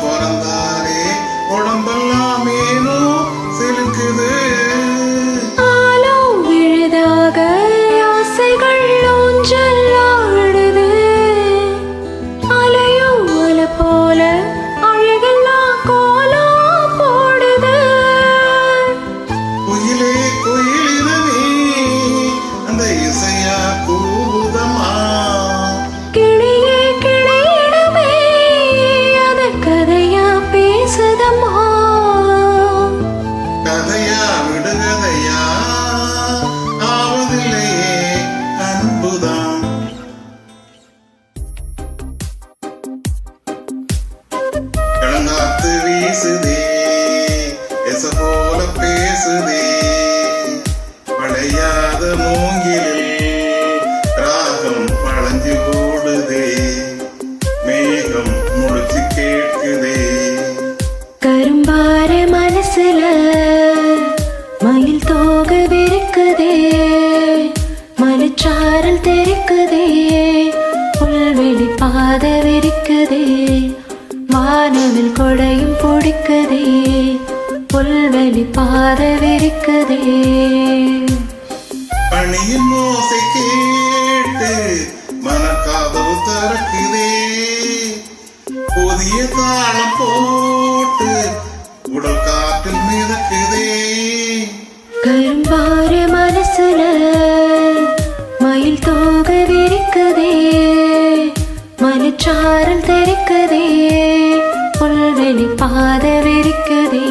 பிறந்தாரே உடம்பெல்லாம் ஏனோ சிலுக்குது. ஆலோ விழுதாக ஆசைகள் ஊஞ்சல் ஆடுது. அலையோ அலை போல அழகெல்லாம் கோலம் போடுது. குயிலே குயிலினமே அந்த இசையா கூவுதமா. கிளியே கிளியிடமே அத கதையா பேசுதம்மா. கதையா விடுகதையா ஆவதில்லையே அன்புதான். கடங்காத்து வீசுதே எச போல பேசுதே. பழையாத மூங்கிலில் ராகம் பழஞ்சு ஓடுதே. மேகம் முழிச்சு கேட்குதே. கரும்பார மனசுல மயில் தோகை விரிக்குதே. மலைச்சாரல் தெரிக்குதே. புல்வெளி பாத விரிக்குதே. வானவில் கொடையும் பிடிக்குதே. புல்வெளி பாத விரிக்குதே. பணியின் ஓசை கேட்டு மனக்காதவு திறக்குதே. புதிய தாளம் போட்டு உடல் காற்றில் மிதக்குதே. கரும்பார மனசுல மயில் தோகை விரிக்குதே. மலைச்சாரல் தெரிக்குதே. புல்வெளி பாத விரிக்குதே.